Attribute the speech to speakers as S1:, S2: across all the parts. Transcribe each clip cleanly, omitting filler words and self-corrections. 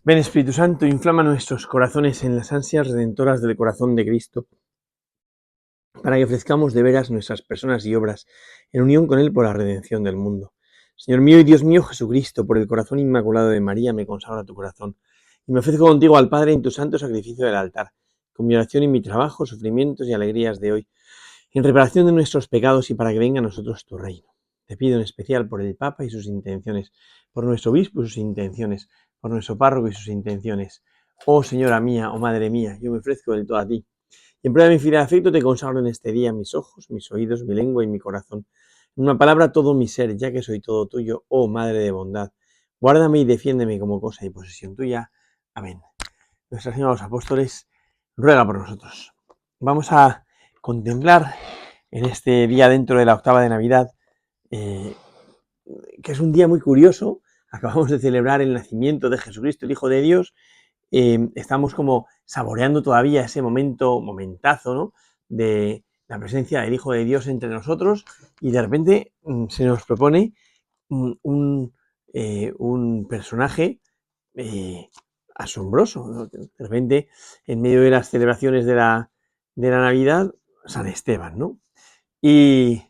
S1: Ven Espíritu Santo, inflama nuestros corazones en las ansias redentoras del corazón de Cristo, para que ofrezcamos de veras nuestras personas y obras en unión con Él por la redención del mundo. Señor mío y Dios mío Jesucristo, por el corazón inmaculado de María me consagra tu corazón, y me ofrezco contigo al Padre en tu santo sacrificio del altar, con mi oración y mi trabajo, sufrimientos y alegrías de hoy, en reparación de nuestros pecados y para que venga a nosotros tu reino. Te pido en especial por el Papa y sus intenciones, por nuestro obispo y sus intenciones, por nuestro párroco y sus intenciones. Oh Señora mía, oh Madre mía, yo me ofrezco del todo a ti. Y en prueba de mi fiel afecto te consagro en este día mis ojos, mis oídos, mi lengua y mi corazón. En una palabra, todo mi ser, ya que soy todo tuyo, oh Madre de bondad. Guárdame y defiéndeme como cosa y posesión tuya. Amén. Nuestra Señora de los Apóstoles ruega por nosotros. Vamos a contemplar en este día dentro de la octava de Navidad, que es un día muy curioso. Acabamos de celebrar el nacimiento de Jesucristo, el Hijo de Dios. Estamos como saboreando todavía ese momentazo, ¿no?, de la presencia del Hijo de Dios entre nosotros, y de repente se nos propone un personaje asombroso, ¿no? De repente, en medio de las celebraciones de la Navidad, San Esteban, ¿no? Y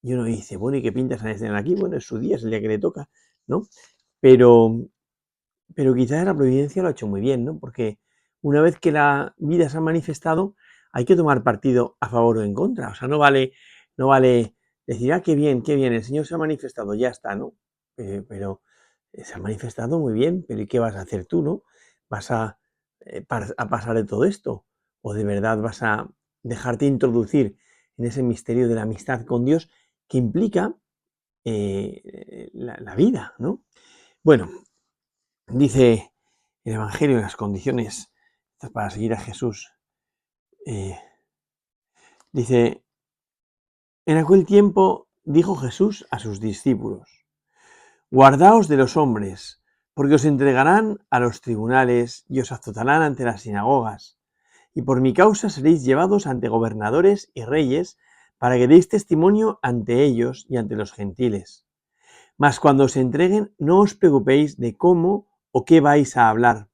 S1: uno dice, bueno, ¿y qué pinta San Esteban aquí? Bueno, es su día, es el día que le toca, ¿no? Pero quizás la providencia lo ha hecho muy bien, ¿no? Porque una vez que la vida se ha manifestado, hay que tomar partido a favor o en contra. O sea, no vale decir, qué bien, el Señor se ha manifestado, ya está, ¿no? Pero se ha manifestado muy bien, pero ¿y qué vas a hacer tú, no? ¿Vas a pasar de todo esto? ¿O de verdad vas a dejarte introducir en ese misterio de la amistad con Dios que implica la vida, ¿no? Bueno, dice el Evangelio en las condiciones para seguir a Jesús. Dice, en aquel tiempo dijo Jesús a sus discípulos, guardaos de los hombres, porque os entregarán a los tribunales y os azotarán ante las sinagogas, y por mi causa seréis llevados ante gobernadores y reyes, para que deis testimonio ante ellos y ante los gentiles. Mas cuando os entreguen, no os preocupéis de cómo o qué vais a hablar.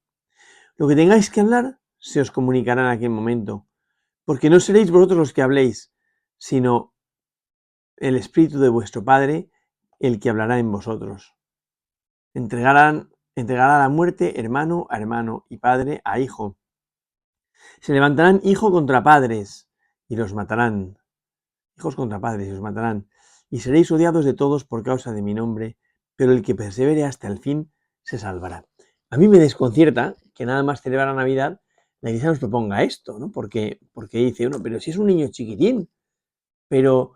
S1: Lo que tengáis que hablar se os comunicará en aquel momento, porque no seréis vosotros los que habléis, sino el Espíritu de vuestro Padre, el que hablará en vosotros. Entregará a la muerte hermano a hermano y padre a hijo. Se levantarán hijo contra padres y los matarán. Hijos contra padres y los matarán. Y seréis odiados de todos por causa de mi nombre, pero el que persevere hasta el fin se salvará. A mí me desconcierta que nada más celebrar la Navidad la Iglesia nos proponga esto, ¿no? Porque dice uno, pero si es un niño chiquitín, pero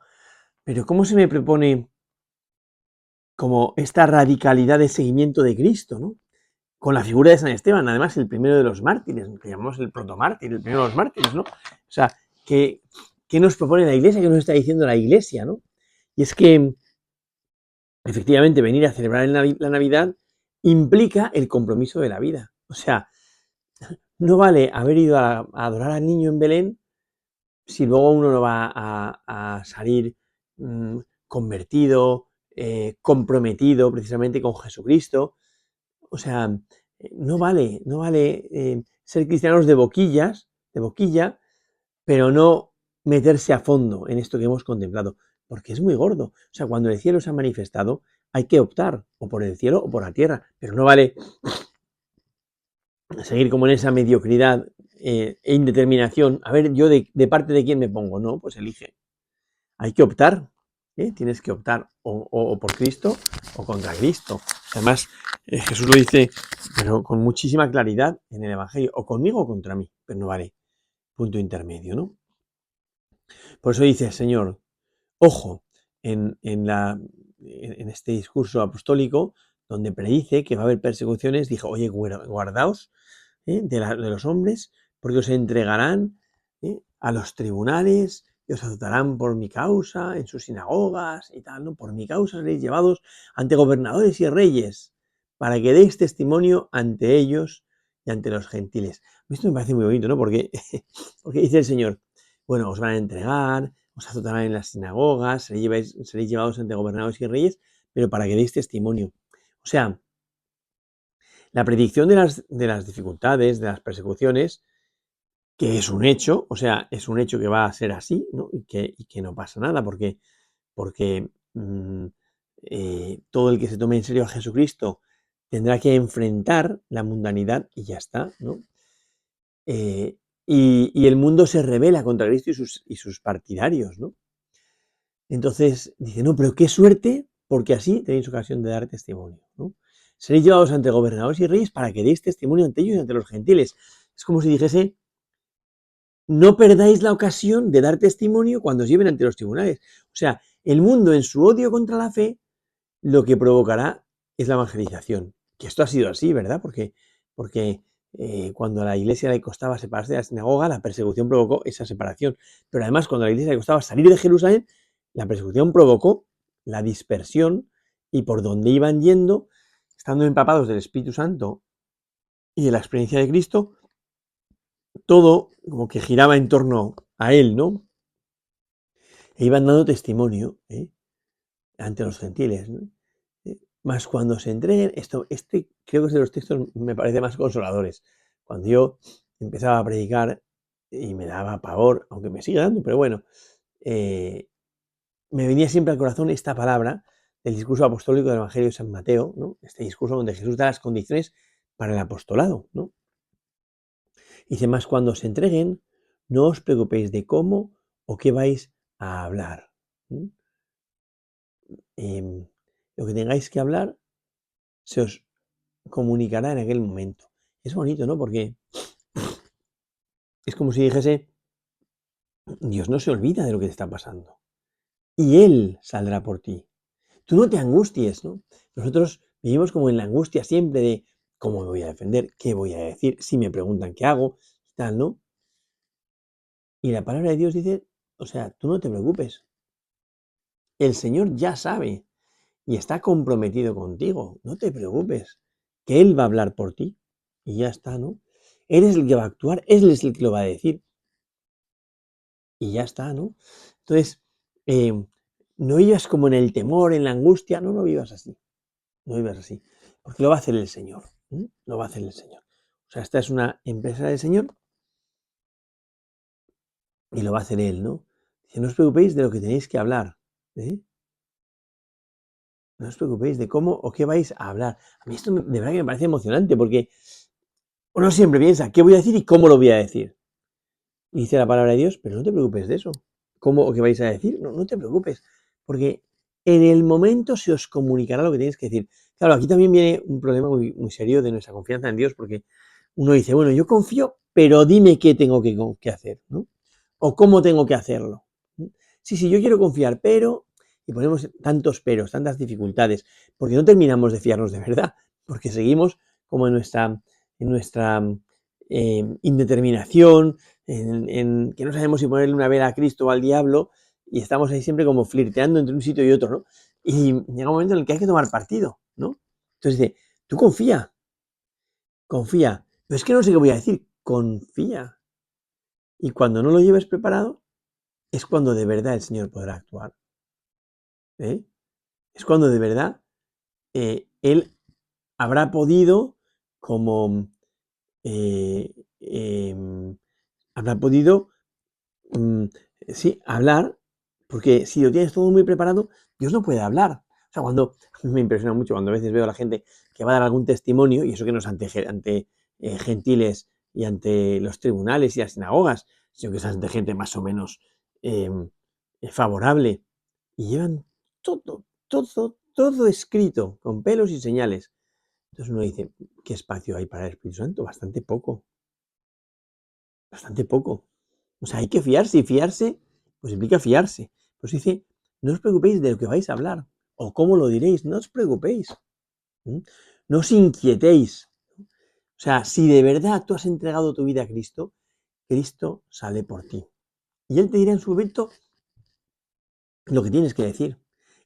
S1: ¿cómo se me propone como esta radicalidad de seguimiento de Cristo, ¿no? Con la figura de San Esteban, además el primero de los mártires, que llamamos el protomártir, el primero de los mártires, ¿no? O sea, ¿qué nos propone la Iglesia? ¿Qué nos está diciendo la Iglesia, no? Y es que, efectivamente, venir a celebrar la Navidad implica el compromiso de la vida. O sea, no vale haber ido a adorar al niño en Belén si luego uno no va a salir convertido, comprometido precisamente con Jesucristo. O sea, no vale ser cristianos de boquilla, pero no meterse a fondo en esto que hemos contemplado, porque es muy gordo. O sea, cuando el cielo se ha manifestado, hay que optar o por el cielo o por la tierra, pero no vale seguir como en esa mediocridad e indeterminación. A ver, yo de parte de quién me pongo, no, pues elige. Hay que optar, tienes que optar o por Cristo o contra Cristo. Además, Jesús lo dice, pero con muchísima claridad en el Evangelio, o conmigo o contra mí, pero no vale punto intermedio, ¿no? Por eso dice el Señor, ojo, en este discurso apostólico, donde predice que va a haber persecuciones, dijo, oye, guardaos de los hombres, porque os entregarán a los tribunales y os azotarán por mi causa en sus sinagogas y tal, ¿no? Por mi causa seréis llevados ante gobernadores y reyes para que deis testimonio ante ellos y ante los gentiles. Esto me parece muy bonito, ¿no? Porque dice el Señor, bueno, os van a entregar, os azotarán en las sinagogas, seréis llevados ante gobernadores y reyes, pero para que deis testimonio. O sea, La predicción de las dificultades, de las persecuciones, que es un hecho, o sea, es un hecho que va a ser así, ¿no? Y que no pasa nada, porque todo el que se tome en serio a Jesucristo tendrá que enfrentar la mundanidad y ya está, ¿no? Y el mundo se rebela contra Cristo y sus partidarios, ¿no? Entonces dice, no, pero qué suerte, porque así tenéis ocasión de dar testimonio, ¿no? Seréis llevados ante gobernadores y reyes para que deis testimonio ante ellos y ante los gentiles. Es como si dijese, no perdáis la ocasión de dar testimonio cuando os lleven ante los tribunales. O sea, el mundo en su odio contra la fe lo que provocará es la evangelización. Que esto ha sido así, ¿verdad? Porque cuando a la iglesia le costaba separarse de la sinagoga, la persecución provocó esa separación. Pero además, cuando a la iglesia le costaba salir de Jerusalén, la persecución provocó la dispersión y por donde iban yendo, estando empapados del Espíritu Santo y de la experiencia de Cristo, todo como que giraba en torno a él, ¿no? E iban dando testimonio ante los gentiles, ¿no? Más cuando se entreguen, este creo que es de los textos me parece más consoladores. Cuando yo empezaba a predicar y me daba pavor, aunque me sigue dando, pero bueno, me venía siempre al corazón esta palabra del discurso apostólico del Evangelio de San Mateo, ¿no? Este discurso donde Jesús da las condiciones para el apostolado, ¿no? Dice, más cuando se entreguen, no os preocupéis de cómo o qué vais a hablar. Lo que tengáis que hablar se os comunicará en aquel momento. Es bonito, ¿no? Porque es como si dijese, Dios no se olvida de lo que te está pasando. Y Él saldrá por ti. Tú no te angusties, ¿no? Nosotros vivimos como en la angustia siempre de cómo me voy a defender, qué voy a decir, si me preguntan qué hago, y tal, ¿no? Y la palabra de Dios dice, o sea, tú no te preocupes. El Señor ya sabe y está comprometido contigo. No te preocupes, que Él va a hablar por ti. Y ya está, ¿no? Él es el que va a actuar, Él es el que lo va a decir. Y ya está, ¿no? Entonces, no vivas como en el temor, en la angustia, no vivas así, no vivas así, porque lo va a hacer el Señor, lo va a hacer el Señor. O sea, esta es una empresa del Señor y lo va a hacer Él, ¿no? Dice, no os preocupéis de lo que tenéis que hablar, ¿eh? No os preocupéis de cómo o qué vais a hablar. A mí esto de verdad que me parece emocionante porque uno siempre piensa, ¿qué voy a decir y cómo lo voy a decir? Y dice la palabra de Dios, pero no te preocupes de eso. ¿Cómo o qué vais a decir? No te preocupes, porque en el momento se os comunicará lo que tenéis que decir. Claro, aquí también viene un problema muy, muy serio de nuestra confianza en Dios, porque uno dice, bueno, yo confío, pero dime qué tengo que hacer, ¿no? O cómo tengo que hacerlo. Sí, yo quiero confiar, pero, y ponemos tantos peros, tantas dificultades, porque no terminamos de fiarnos de verdad, porque seguimos como en nuestra indeterminación, en que no sabemos si ponerle una vela a Cristo o al diablo, y estamos ahí siempre como flirteando entre un sitio y otro, ¿no? Y llega un momento en el que hay que tomar partido, ¿no? Entonces dice, tú confía, pero es que no sé qué voy a decir, confía. Y cuando no lo lleves preparado, es cuando de verdad el Señor podrá actuar, ¿eh? Es cuando de verdad Él habrá podido como eh, em, habrá podido mm, sí, hablar, porque si lo tienes todo muy preparado, Dios no puede hablar. O sea, cuando me impresiona mucho cuando a veces veo a la gente que va a dar algún testimonio, y eso que no es ante gentiles y ante los tribunales y las sinagogas, sino que es ante gente más o menos em, favorable, y llevan todo escrito, con pelos y señales. Entonces uno dice, ¿qué espacio hay para el Espíritu Santo? Bastante poco, bastante poco. O sea, hay que fiarse, y fiarse, pues implica fiarse. Pues dice, no os preocupéis de lo que vais a hablar, o cómo lo diréis, no os preocupéis. No os inquietéis. O sea, si de verdad tú has entregado tu vida a Cristo, Cristo sale por ti. Y Él te dirá en su momento lo que tienes que decir.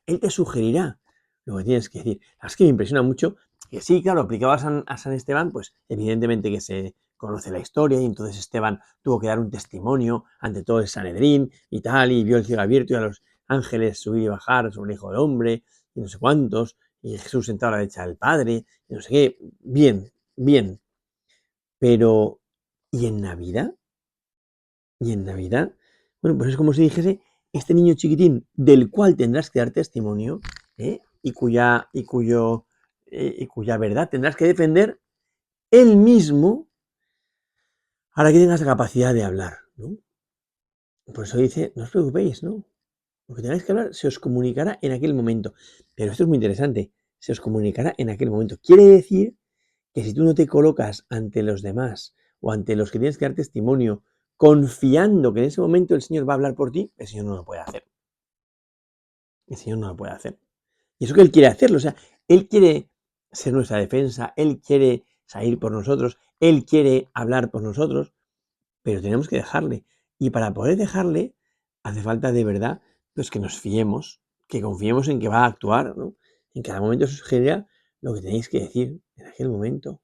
S1: Él te sugerirá lo que tienes que decir. Es que me impresiona mucho que sí, claro, aplicado a San Esteban, pues evidentemente que se conoce la historia y entonces Esteban tuvo que dar un testimonio ante todo el Sanedrín y tal, y vio el cielo abierto y a los ángeles subir y bajar sobre el Hijo del Hombre y no sé cuántos, y Jesús sentado a la derecha del Padre, y no sé qué. Bien, bien, pero ¿y en Navidad? ¿Y en Navidad? Bueno, pues es como si dijese, este niño chiquitín del cual tendrás que dar testimonio, ¿eh? y cuya verdad tendrás que defender él mismo, ahora que tengas la capacidad de hablar, ¿no? Por eso dice, no os preocupéis, ¿no? Lo que tengáis que hablar se os comunicará en aquel momento. Pero esto es muy interesante, se os comunicará en aquel momento. Quiere decir que si tú no te colocas ante los demás o ante los que tienes que dar testimonio, confiando que en ese momento el Señor va a hablar por ti, el Señor no lo puede hacer. El Señor no lo puede hacer. Y eso que Él quiere hacerlo, o sea, Él quiere ser nuestra defensa, Él quiere salir por nosotros, Él quiere hablar por nosotros, pero tenemos que dejarle. Y para poder dejarle, hace falta de verdad pues que nos fiemos, que confiemos en que va a actuar, ¿no? En cada momento se sugerirá lo que tenéis que decir en aquel momento.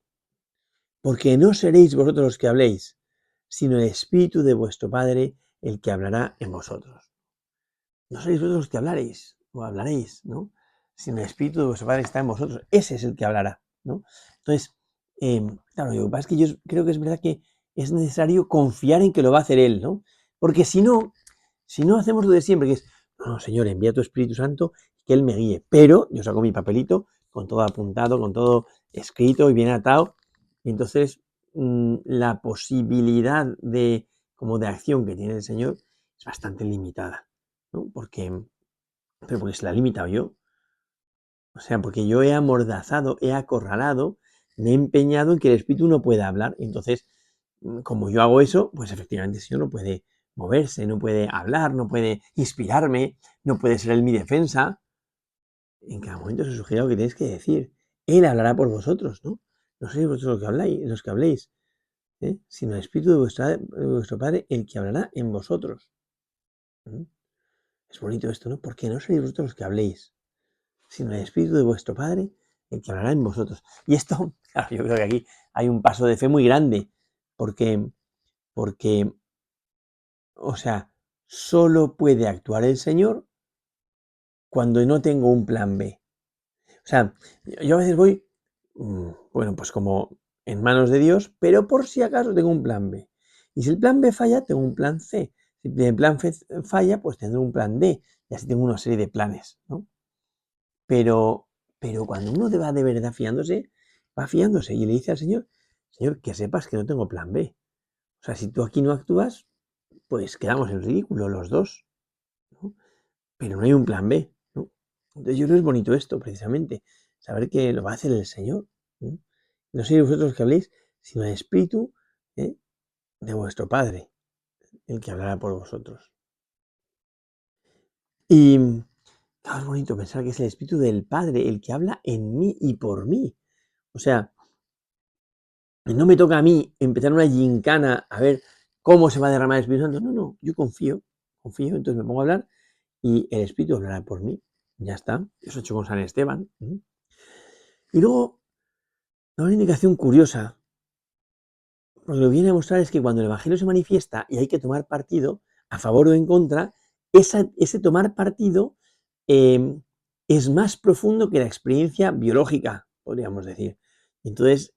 S1: Porque no seréis vosotros los que habléis, sino el Espíritu de vuestro Padre el que hablará en vosotros. No seréis vosotros los que hablaréis, ¿no? Sino el Espíritu de vuestro Padre está en vosotros. Ese es el que hablará, ¿no? Entonces, claro, lo que pasa es que yo creo que es verdad que es necesario confiar en que lo va a hacer Él, ¿no? Porque si no hacemos lo de siempre, que es, no, Señor, envía tu Espíritu Santo y que Él me guíe. Pero yo saco mi papelito con todo apuntado, con todo escrito y bien atado. Y entonces la posibilidad como de acción que tiene el Señor es bastante limitada, ¿no? Pero porque se la he limitado yo. O sea, porque yo he amordazado, he acorralado, me he empeñado en que el Espíritu no pueda hablar. Entonces, como yo hago eso, pues efectivamente el Señor no puede moverse, no puede hablar, no puede inspirarme, no puede ser Él mi defensa. En cada momento se sugiere lo que tenéis que decir. Él hablará por vosotros, ¿no? No sois vosotros los que habléis, sino el Espíritu de vuestro Padre el que hablará en vosotros. ¿Mm? Es bonito esto, ¿no? Porque no sois vosotros los que habléis, sino el Espíritu de vuestro Padre el que hablará en vosotros. Y esto, claro, yo creo que aquí hay un paso de fe muy grande, porque, o sea, solo puede actuar el Señor cuando no tengo un plan B. O sea, yo a veces voy, bueno, pues como en manos de Dios, pero por si acaso tengo un plan B. Y si el plan B falla, tengo un plan C. Si el plan C falla, pues tendré un plan D. Y así tengo una serie de planes, ¿no? Pero, pero cuando uno va de verdad fiándose, va fiándose y le dice al Señor, Señor, que sepas que no tengo plan B. O sea, si tú aquí no actúas, pues quedamos en ridículo los dos, ¿no? Pero no hay un plan B, ¿no? Entonces yo creo que es bonito esto, precisamente, saber que lo va a hacer el Señor, ¿no? No sois vosotros los que habléis, sino el Espíritu, ¿eh? de vuestro Padre, el que hablará por vosotros. Y claro, es bonito pensar que es el Espíritu del Padre el que habla en mí y por mí. O sea, no me toca a mí empezar una gincana a ver cómo se va a derramar el Espíritu Santo. No, no, yo confío, entonces me pongo a hablar y el Espíritu hablará por mí. Ya está. Eso he hecho con San Esteban. Y luego, una indicación curiosa, porque lo que viene a mostrar es que cuando el Evangelio se manifiesta y hay que tomar partido, a favor o en contra, ese tomar partido eh, es más profundo que la experiencia biológica, podríamos decir. Entonces,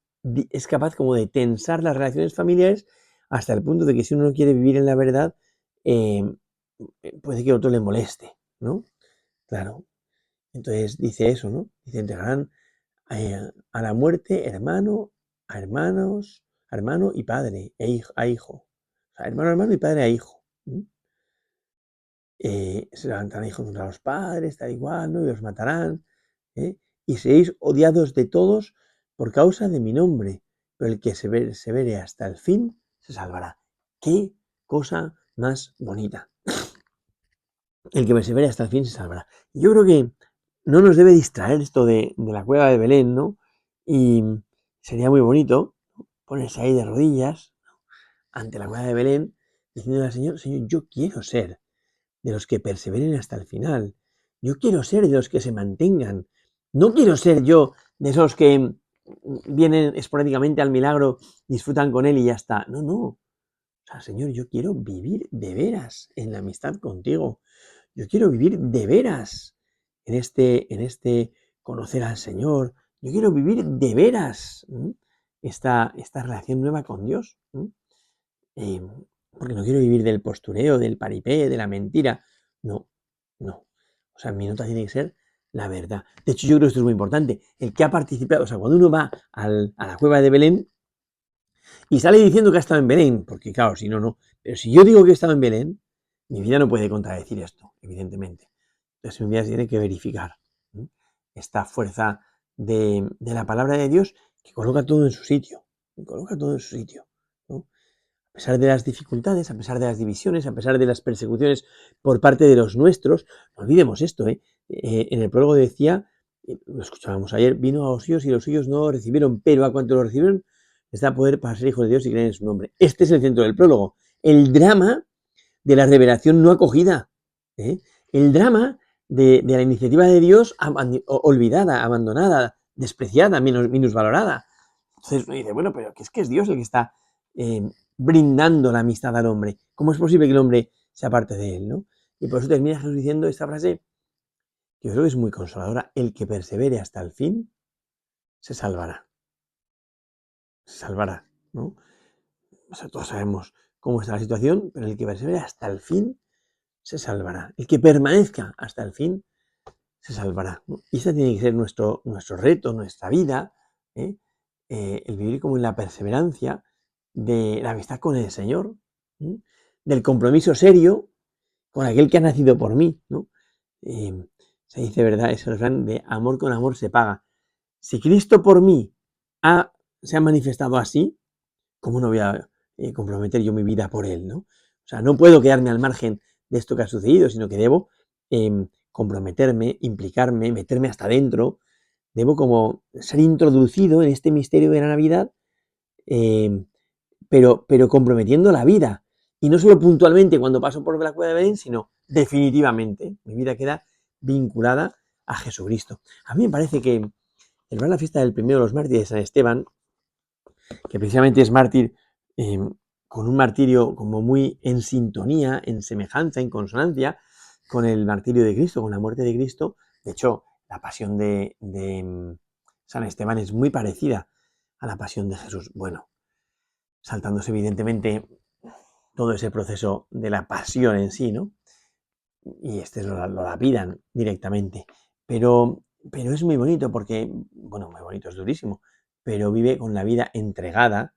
S1: es capaz como de tensar las relaciones familiares hasta el punto de que si uno no quiere vivir en la verdad, eh, puede que otro le moleste, ¿no? Claro. Entonces dice eso, ¿no? Dice, entregarán a la muerte hermano, a hermanos, a hermano y padre, a hijo. O sea, hermano y padre a hijo. Se levantarán hijos contra los padres, tal igual, ¿no? Y los matarán. ¿eh? Y seréis odiados de todos por causa de mi nombre, pero el que se vere hasta el fin se salvará. ¡Qué cosa más bonita! El que persevere hasta el fin se salvará. Yo creo que no nos debe distraer esto de la cueva de Belén, ¿no? Y sería muy bonito ponerse ahí de rodillas ante la cueva de Belén, diciendo al Señor, Señor, yo quiero ser de los que perseveren hasta el final. Yo quiero ser de los que se mantengan. No quiero ser yo de esos que vienen esporádicamente al milagro, disfrutan con él y ya está. No, no. O sea, Señor, yo quiero vivir de veras en la amistad contigo. Yo quiero vivir de veras en este conocer al Señor. Yo quiero vivir de veras esta relación nueva con Dios. Porque no quiero vivir del postureo, del paripé, de la mentira. No, no. O sea, mi nota tiene que ser la verdad. De hecho, yo creo que esto es muy importante. El que ha participado, o sea, cuando uno va a la cueva de Belén y sale diciendo que ha estado en Belén, porque claro, si no, no. Pero si yo digo que he estado en Belén, mi vida no puede contradecir esto, evidentemente. Entonces mi vida se tiene que verificar. Esta fuerza de la palabra de Dios que coloca todo en su sitio. Coloca todo en su sitio. ¿No? A pesar de las dificultades, a pesar de las divisiones, a pesar de las persecuciones por parte de los nuestros, no olvidemos esto, en el prólogo decía, lo escuchábamos ayer, vino a los suyos y los suyos no lo recibieron, pero a cuanto lo recibieron, les da poder para ser hijos de Dios y creer en su nombre. Este es el centro del prólogo, el drama de la revelación no acogida, el drama de la iniciativa de Dios olvidada, abandonada, despreciada, minusvalorada. Entonces uno dice, bueno, pero es que es Dios el que está brindando la amistad al hombre. ¿Cómo es posible que el hombre se aparte de él? ¿No? Y por eso termina Jesús diciendo esta frase, que yo creo que es muy consoladora: el que persevere hasta el fin, se salvará. Se salvará, ¿no? O sea, todos sabemos cómo está la situación, pero el que persevere hasta el fin, se salvará. El que permanezca hasta el fin, se salvará, ¿no? Y ese tiene que ser nuestro reto, nuestra vida, el vivir como en la perseverancia de la amistad con el Señor, del compromiso serio con aquel que ha nacido por mí, ¿no? Se dice, ¿verdad? Ese refrán de amor con amor se paga. Si Cristo por mí se ha manifestado así, ¿cómo no voy a comprometer yo mi vida por Él, ¿no? O sea, no puedo quedarme al margen de esto que ha sucedido, sino que debo comprometerme, implicarme, meterme hasta adentro. Debo como ser introducido en este misterio de la Navidad, pero comprometiendo la vida. Y no solo puntualmente cuando paso por la cueva de Belén, sino definitivamente. Mi vida queda vinculada a Jesucristo. A mí me parece que celebrar la fiesta del primero de los mártires de San Esteban, que precisamente es mártir con un martirio como muy en sintonía, en semejanza, en consonancia con el martirio de Cristo, con la muerte de Cristo. De hecho, la pasión de San Esteban es muy parecida a la pasión de Jesús. Bueno, saltándose evidentemente todo ese proceso de la pasión en sí, ¿no? Y lo lapidan directamente. Pero es muy bonito porque, bueno, muy bonito, es durísimo, pero vive con la vida entregada,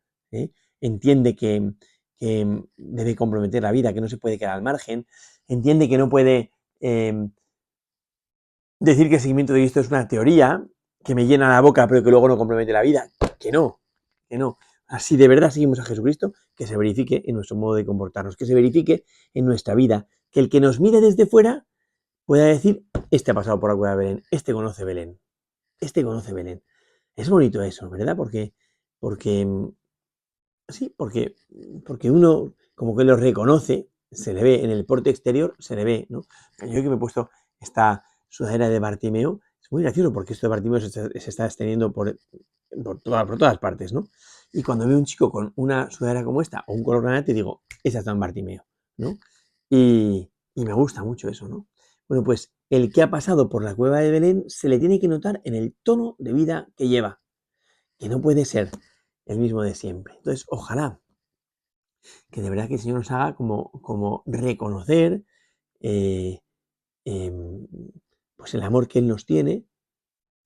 S1: entiende que debe comprometer la vida, que no se puede quedar al margen, entiende que no puede decir que el seguimiento de Cristo es una teoría que me llena la boca pero que luego no compromete la vida, que no. Así de verdad seguimos a Jesucristo, que se verifique en nuestro modo de comportarnos, que se verifique en nuestra vida, que el que nos mire desde fuera pueda decir, este ha pasado por la cueva de Belén, este conoce Belén. Es bonito eso, ¿verdad? Porque sí, porque uno como que lo reconoce, se le ve en el porte exterior, se le ve, ¿no? Yo que me he puesto esta sudadera de Bartimeo, es muy gracioso porque esto de Bartimeo se está extendiendo por todas partes, ¿no? Y cuando veo un chico con una sudadera como esta o un color granate, digo, esa está en Bartimeo, ¿no? Y me gusta mucho eso, ¿no? Bueno, pues el que ha pasado por la cueva de Belén se le tiene que notar en el tono de vida que lleva, que no puede ser el mismo de siempre. Entonces, ojalá que de verdad que el Señor nos haga como reconocer pues el amor que Él nos tiene,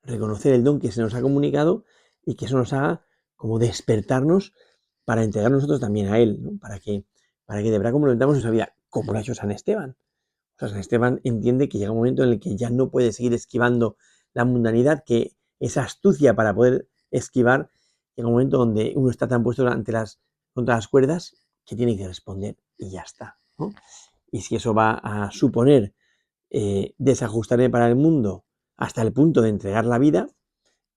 S1: reconocer el don que se nos ha comunicado y que eso nos haga como despertarnos para entregar nosotros también a Él, ¿no? Para que de verdad complementamos nuestra vida, como lo ha hecho San Esteban. O sea, San Esteban entiende que llega un momento en el que ya no puede seguir esquivando la mundanidad, que esa astucia para poder esquivar, llega un momento donde uno está tan puesto contra las cuerdas que tiene que responder y ya está, ¿no? Y si eso va a suponer desajustarme para el mundo hasta el punto de entregar la vida,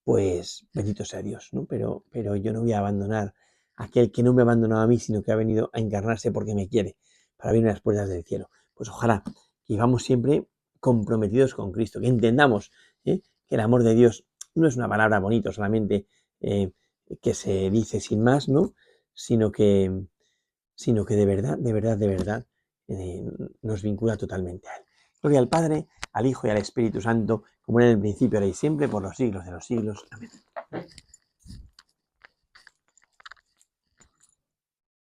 S1: pues bendito sea Dios, ¿no? Pero yo no voy a abandonar a aquel que no me ha abandonado a mí, sino que ha venido a encarnarse porque me quiere, para abrirme las puertas del cielo. Pues ojalá que vivamos siempre comprometidos con Cristo, que entendamos que el amor de Dios no es una palabra bonita solamente que se dice sin más, ¿no? Sino que de verdad nos vincula totalmente a Él. Gloria al Padre, al Hijo y al Espíritu Santo, como era en el principio, ahora y siempre, por los siglos de los siglos. Amén.